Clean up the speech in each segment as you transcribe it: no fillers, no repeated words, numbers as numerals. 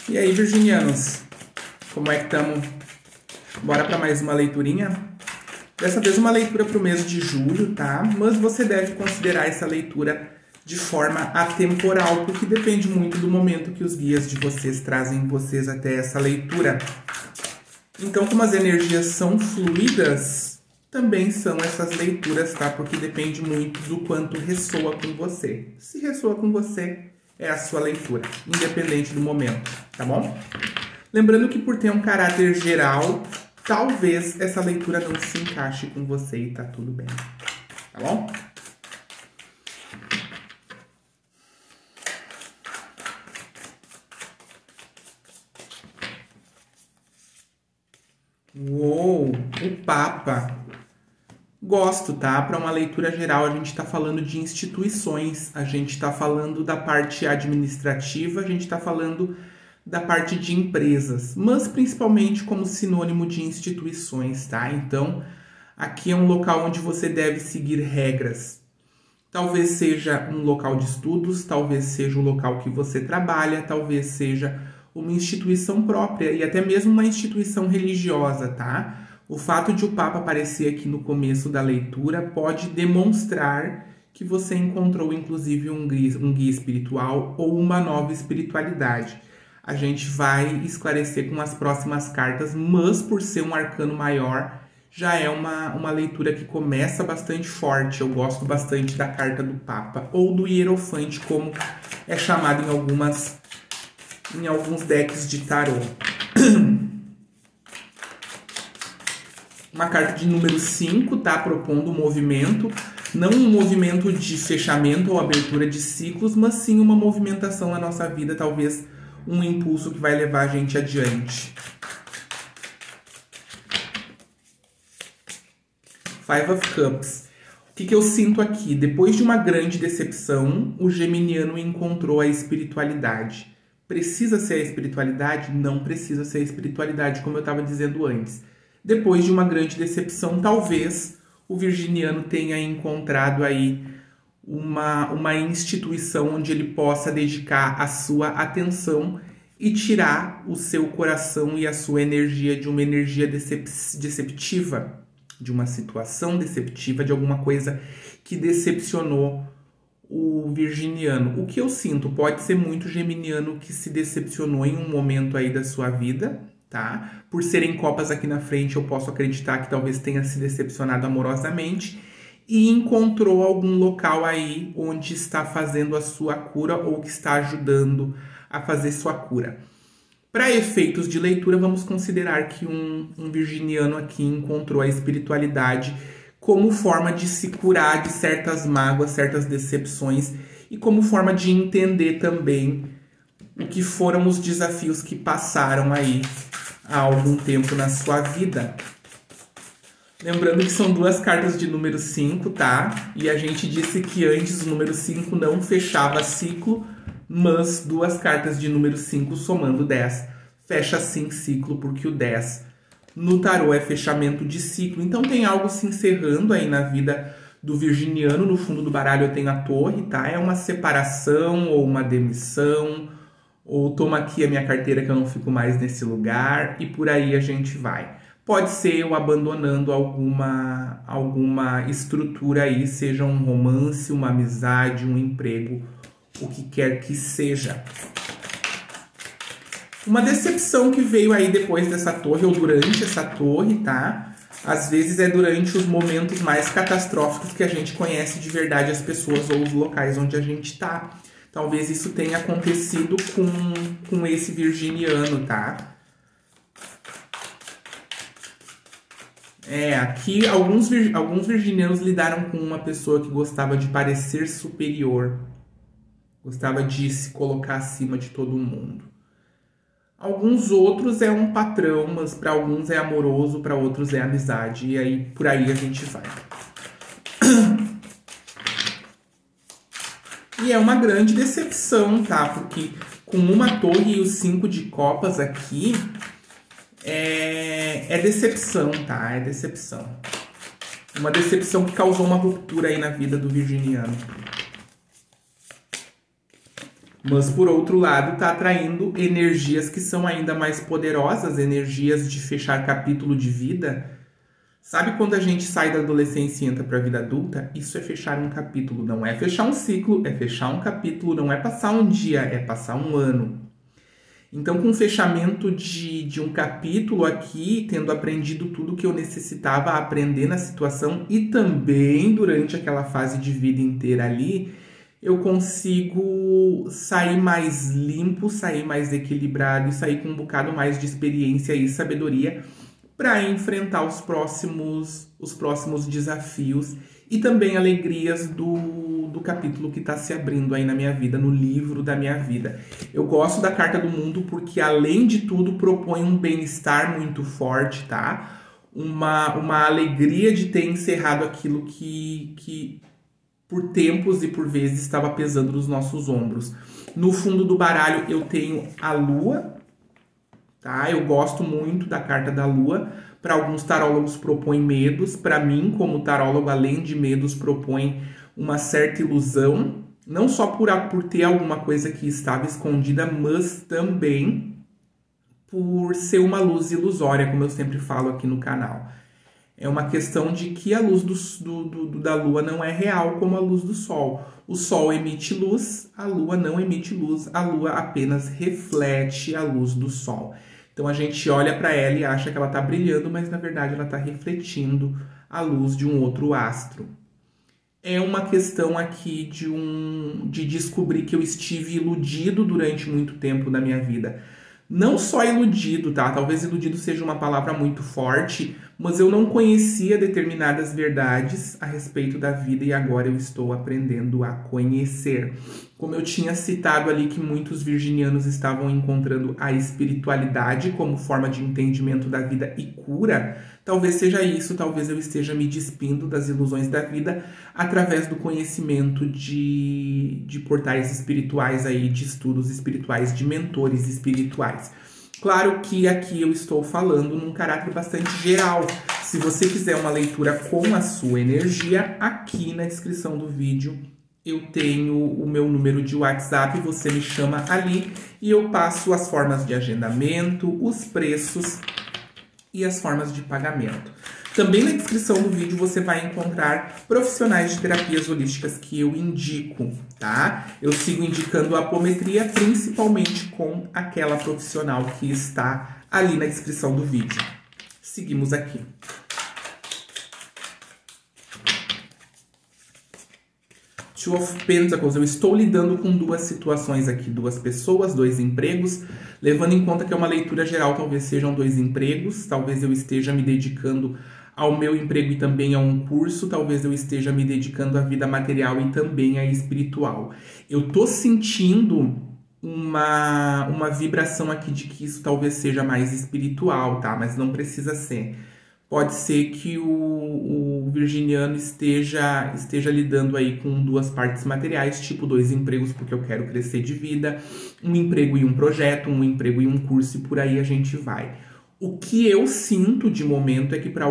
E aí, virginianos, como é que estamos? Bora para mais uma leiturinha? Dessa vez uma leitura para o mês de julho, tá? Mas você deve considerar essa leitura de forma atemporal, porque depende muito do momento que os guias de vocês trazem vocês até essa leitura. Então, como as energias são fluidas, também são essas leituras, tá? Porque depende muito do quanto ressoa com você. Se ressoa com você, é a sua leitura, independente do momento, tá bom? Lembrando que por ter um caráter geral, talvez essa leitura não se encaixe com você e tá tudo bem, tá bom? Uou, o Papa. Gosto, tá? Para uma leitura geral, a gente está falando de instituições, a gente está falando da parte administrativa, a gente está falando da parte de empresas, mas principalmente como sinônimo de instituições, tá? Então, aqui é um local onde você deve seguir regras. Talvez seja um local de estudos, talvez seja o local que você trabalha, talvez seja uma instituição própria e até mesmo uma instituição religiosa, tá? O fato de o Papa aparecer aqui no começo da leitura pode demonstrar que você encontrou, inclusive, um guia espiritual ou uma nova espiritualidade. A gente vai esclarecer com as próximas cartas, mas por ser um arcano maior, já é uma leitura que começa bastante forte. Eu gosto bastante da carta do Papa, ou do Hierofante, como é chamado em alguns decks de tarô. Uma carta de número 5, tá? Propondo um movimento, não um movimento de fechamento ou abertura de ciclos, mas sim uma movimentação na nossa vida, talvez um impulso que vai levar a gente adiante. Five of Cups. O que eu sinto aqui? Depois de uma grande decepção, o geminiano encontrou a espiritualidade. Precisa ser a espiritualidade? Não precisa ser a espiritualidade, como eu estava dizendo antes. Depois de uma grande decepção, talvez o virginiano tenha encontrado aí uma instituição onde ele possa dedicar a sua atenção e tirar o seu coração e a sua energia de uma energia deceptiva, de uma situação deceptiva, de alguma coisa que decepcionou o virginiano. O que eu sinto pode ser muito geminiano que se decepcionou em um momento aí da sua vida, tá? Por serem copas aqui na frente, eu posso acreditar que talvez tenha se decepcionado amorosamente e encontrou algum local aí onde está fazendo a sua cura ou que está ajudando a fazer sua cura. Para efeitos de leitura, vamos considerar que um virginiano aqui encontrou a espiritualidade como forma de se curar de certas mágoas, certas decepções e como forma de entender também o que foram os desafios que passaram aí há algum tempo na sua vida. Lembrando que são duas cartas de número 5, tá? E a gente disse que antes o número 5 não fechava ciclo, mas duas cartas de número 5 somando 10 fecha sim ciclo, porque o 10 no tarô é fechamento de ciclo. Então tem algo se encerrando aí na vida do virginiano. No fundo do baralho eu tenho a torre, tá? É uma separação ou uma demissão, ou toma aqui a minha carteira que eu não fico mais nesse lugar, e por aí a gente vai. Pode ser eu abandonando alguma estrutura aí, seja um romance, uma amizade, um emprego, o que quer que seja. Uma decepção que veio aí depois dessa torre, ou durante essa torre, tá? Às vezes é durante os momentos mais catastróficos que a gente conhece de verdade as pessoas ou os locais onde a gente tá. Talvez isso tenha acontecido com esse virginiano, tá? Aqui alguns virginianos lidaram com uma pessoa que gostava de parecer superior. Gostava de se colocar acima de todo mundo. Alguns outros é um patrão, mas para alguns é amoroso, para outros é amizade. E aí, por aí a gente vai. E é uma grande decepção, tá? Porque com uma torre e os 5 de copas aqui, é decepção, tá? É decepção. Uma decepção que causou uma ruptura aí na vida do virginiano. Mas, por outro lado, está atraindo energias que são ainda mais poderosas, energias de fechar capítulo de vida. Sabe quando a gente sai da adolescência e entra para a vida adulta? Isso é fechar um capítulo, não é fechar um ciclo, é fechar um capítulo, não é passar um dia, é passar um ano. Então, com o fechamento de um capítulo aqui, tendo aprendido tudo que eu necessitava aprender na situação e também durante aquela fase de vida inteira ali, eu consigo sair mais limpo, sair mais equilibrado e sair com um bocado mais de experiência e sabedoria para enfrentar os próximos desafios e também alegrias do capítulo que está se abrindo aí na minha vida, no livro da minha vida. Eu gosto da Carta do Mundo porque, além de tudo, propõe um bem-estar muito forte, tá? Uma alegria de ter encerrado aquilo que por tempos e por vezes estava pesando nos nossos ombros. No fundo do baralho eu tenho a Lua, tá? Eu gosto muito da carta da Lua. Para alguns tarólogos propõe medos. Para mim, como tarólogo, além de medos, propõe uma certa ilusão. Não só por ter alguma coisa que estava escondida, mas também por ser uma luz ilusória, como eu sempre falo aqui no canal. É uma questão de que a luz da Lua não é real como a luz do Sol. O Sol emite luz, a Lua não emite luz, a Lua apenas reflete a luz do Sol. Então a gente olha para ela e acha que ela está brilhando, mas na verdade ela está refletindo a luz de um outro astro. É uma questão aqui de descobrir que eu estive iludido durante muito tempo da minha vida. Não só iludido, tá? Talvez iludido seja uma palavra muito forte, mas eu não conhecia determinadas verdades a respeito da vida e agora eu estou aprendendo a conhecer. Como eu tinha citado ali que muitos virginianos estavam encontrando a espiritualidade como forma de entendimento da vida e cura, talvez seja isso, talvez eu esteja me despindo das ilusões da vida através do conhecimento de portais espirituais aí, de estudos espirituais, de mentores espirituais. Claro que aqui eu estou falando num caráter bastante geral. Se você quiser uma leitura com a sua energia, aqui na descrição do vídeo eu tenho o meu número de WhatsApp, você me chama ali e eu passo as formas de agendamento, os preços e as formas de pagamento. Também na descrição do vídeo você vai encontrar profissionais de terapias holísticas que eu indico, tá? Eu sigo indicando a apometria, principalmente com aquela profissional que está ali na descrição do vídeo. Seguimos aqui. Two of Pentacles, eu estou lidando com duas situações aqui, duas pessoas, dois empregos, levando em conta que é uma leitura geral, talvez sejam dois empregos, talvez eu esteja me dedicando ao meu emprego e também a um curso, talvez eu esteja me dedicando à vida material e também à espiritual. Eu tô sentindo uma vibração aqui de que isso talvez seja mais espiritual, tá? Mas não precisa ser. Pode ser que o virginiano esteja lidando aí com duas partes materiais, tipo dois empregos, porque eu quero crescer de vida, um emprego e um projeto, um emprego e um curso, e por aí a gente vai. O que eu sinto de momento é que para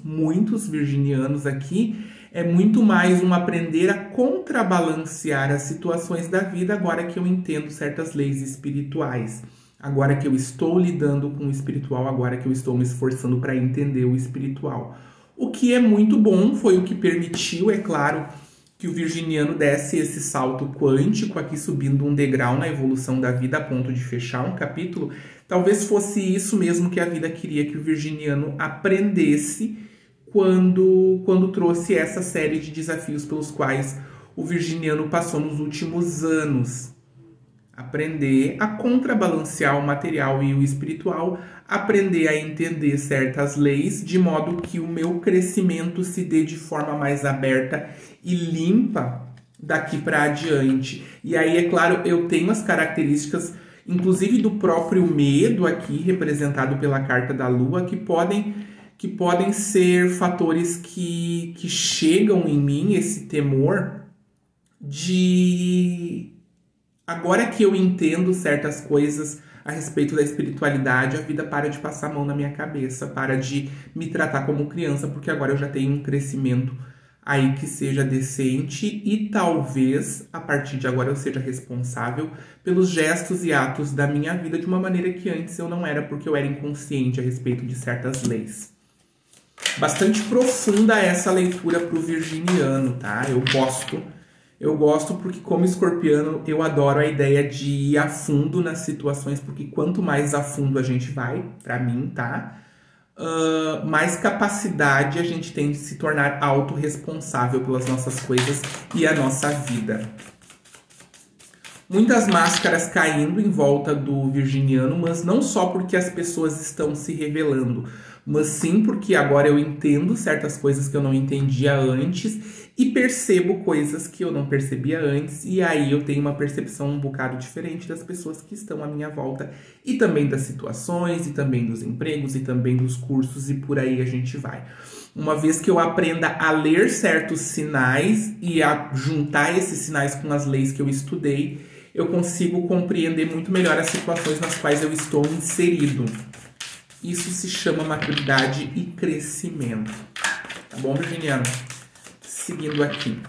muitos virginianos aqui, é muito mais um aprender a contrabalancear as situações da vida agora que eu entendo certas leis espirituais. Agora que eu estou lidando com o espiritual, agora que eu estou me esforçando para entender o espiritual. O que é muito bom, foi o que permitiu, é claro, que o virginiano desse esse salto quântico, aqui subindo um degrau na evolução da vida a ponto de fechar um capítulo. Talvez fosse isso mesmo que a vida queria que o virginiano aprendesse quando trouxe essa série de desafios pelos quais o virginiano passou nos últimos anos. Aprender a contrabalancear o material e o espiritual, aprender a entender certas leis, de modo que o meu crescimento se dê de forma mais aberta e limpa daqui para adiante. E aí, é claro, eu tenho as características, inclusive do próprio medo aqui, representado pela carta da Lua, que podem ser fatores que chegam em mim, esse temor de... Agora que eu entendo certas coisas a respeito da espiritualidade, a vida para de passar a mão na minha cabeça, para de me tratar como criança, porque agora eu já tenho um crescimento aí que seja decente e talvez, a partir de agora, eu seja responsável pelos gestos e atos da minha vida de uma maneira que antes eu não era, porque eu era inconsciente a respeito de certas leis. Bastante profunda essa leitura para o virginiano, tá? Eu gosto porque, como escorpiano, eu adoro a ideia de ir a fundo nas situações, porque quanto mais a fundo a gente vai, para mim, tá? Mais capacidade a gente tem de se tornar autorresponsável pelas nossas coisas e a nossa vida. Muitas máscaras caindo em volta do virginiano, mas não só porque as pessoas estão se revelando, mas sim porque agora eu entendo certas coisas que eu não entendia antes e percebo coisas que eu não percebia antes, e aí eu tenho uma percepção um bocado diferente das pessoas que estão à minha volta, e também das situações, e também dos empregos, e também dos cursos, e por aí a gente vai. Uma vez que eu aprenda a ler certos sinais e a juntar esses sinais com as leis que eu estudei, eu consigo compreender muito melhor as situações nas quais eu estou inserido. Isso se chama maturidade e crescimento. Tá bom, virginiano? Seguindo aqui.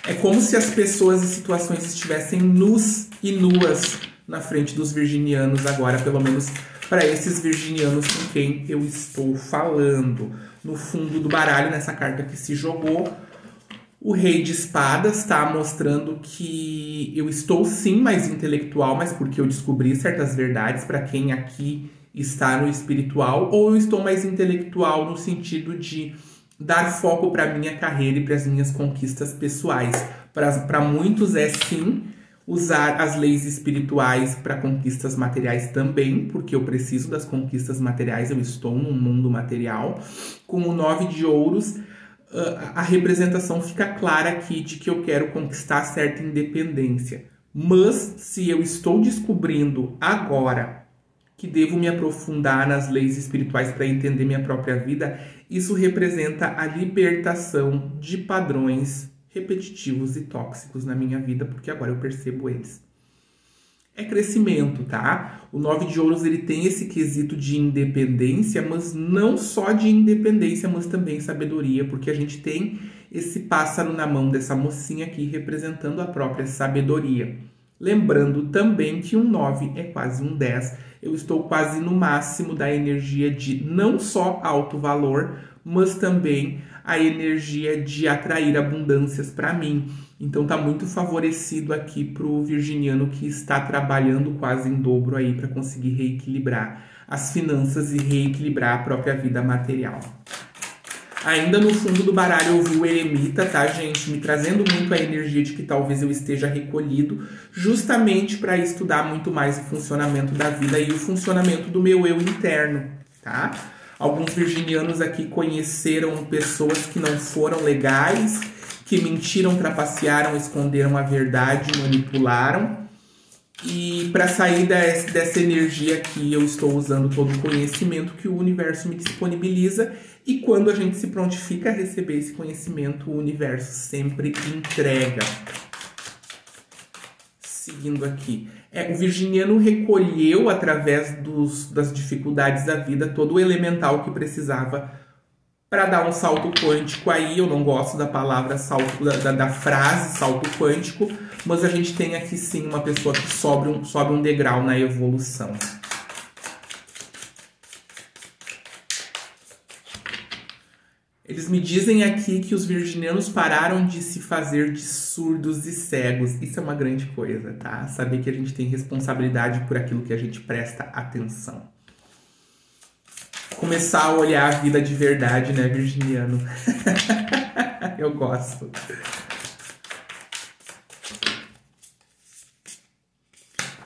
É como se as pessoas e situações estivessem nus e nuas na frente dos virginianos agora, pelo menos para esses virginianos com quem eu estou falando. No fundo do baralho, nessa carta que se jogou, o Rei de Espadas está mostrando que eu estou sim mais intelectual, mas porque eu descobri certas verdades para quem aqui está no espiritual, ou eu estou mais intelectual no sentido de dar foco para a minha carreira e para as minhas conquistas pessoais. Para muitos é sim usar as leis espirituais para conquistas materiais também, porque eu preciso das conquistas materiais, eu estou num mundo material. Com o 9 de ouros, a representação fica clara aqui de que eu quero conquistar certa independência. Mas se eu estou descobrindo agora que devo me aprofundar nas leis espirituais para entender minha própria vida, isso representa a libertação de padrões repetitivos e tóxicos na minha vida, porque agora eu percebo eles. É crescimento, tá? O 9 de ouros, ele tem esse quesito de independência, mas não só de independência, mas também sabedoria, porque a gente tem esse pássaro na mão dessa mocinha aqui representando a própria sabedoria. Lembrando também que um 9 é quase um 10. Eu estou quase no máximo da energia de não só alto valor, mas também a energia de atrair abundâncias para mim. Então está muito favorecido aqui para o virginiano que está trabalhando quase em dobro aí para conseguir reequilibrar as finanças e reequilibrar a própria vida material. Ainda no fundo do baralho eu vi o eremita, tá, gente? Me trazendo muito a energia de que talvez eu esteja recolhido, justamente para estudar muito mais o funcionamento da vida e o funcionamento do meu eu interno, tá? Alguns virginianos aqui conheceram pessoas que não foram legais, que mentiram, trapacearam, esconderam a verdade, manipularam. E para sair dessa energia aqui, eu estou usando todo o conhecimento que o universo me disponibiliza. E quando a gente se prontifica a receber esse conhecimento, o universo sempre entrega. Seguindo aqui. O virginiano recolheu, através das dificuldades da vida, todo o elemental que precisava para dar um salto quântico. Aí eu não gosto da palavra salto, da frase salto quântico, mas a gente tem aqui sim uma pessoa que sobe um degrau na evolução. Eles me dizem aqui que os virginianos pararam de se fazer de surdos e cegos. Isso é uma grande coisa, tá? Saber que a gente tem responsabilidade por aquilo que a gente presta atenção. Começar a olhar a vida de verdade, né, virginiano? Eu gosto.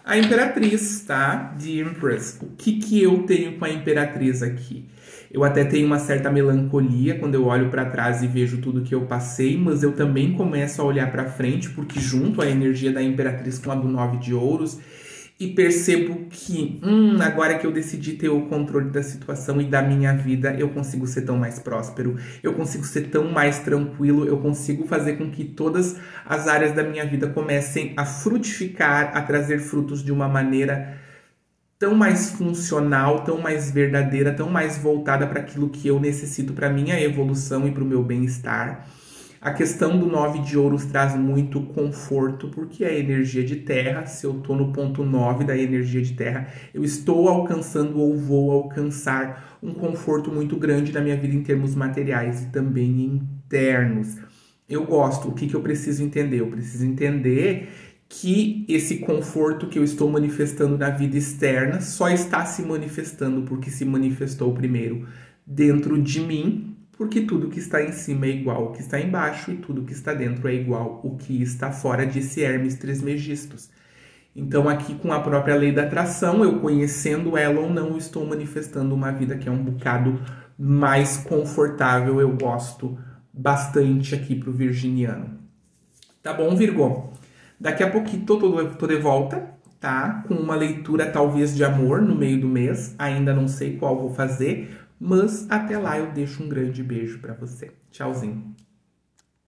A Imperatriz, tá? The Empress. O que eu tenho com a Imperatriz aqui? Eu até tenho uma certa melancolia quando eu olho para trás e vejo tudo que eu passei, mas eu também começo a olhar para frente, porque junto a energia da Imperatriz com a do 9 de ouros, e percebo que, agora que eu decidi ter o controle da situação e da minha vida, eu consigo ser tão mais próspero, eu consigo ser tão mais tranquilo, eu consigo fazer com que todas as áreas da minha vida comecem a frutificar, a trazer frutos de uma maneira tão mais funcional, tão mais verdadeira, tão mais voltada para aquilo que eu necessito para minha evolução e para o meu bem-estar. A questão do 9 de ouros traz muito conforto, porque é energia de terra. Se eu estou no ponto 9 da energia de terra, eu estou alcançando ou vou alcançar um conforto muito grande na minha vida em termos materiais e também internos. Eu gosto. O que eu preciso entender? Eu preciso entender que esse conforto que eu estou manifestando na vida externa só está se manifestando porque se manifestou primeiro dentro de mim, porque tudo que está em cima é igual ao que está embaixo e tudo que está dentro é igual ao que está fora, disse Hermes Trismegistus. Então aqui com a própria lei da atração, eu conhecendo ela ou não, eu estou manifestando uma vida que é um bocado mais confortável. Eu gosto bastante aqui pro virginiano. Tá bom, Virgo? Daqui a pouquinho tô de volta, tá? Com uma leitura talvez de amor no meio do mês. Ainda não sei qual vou fazer, mas até lá eu deixo um grande beijo pra você. Tchauzinho.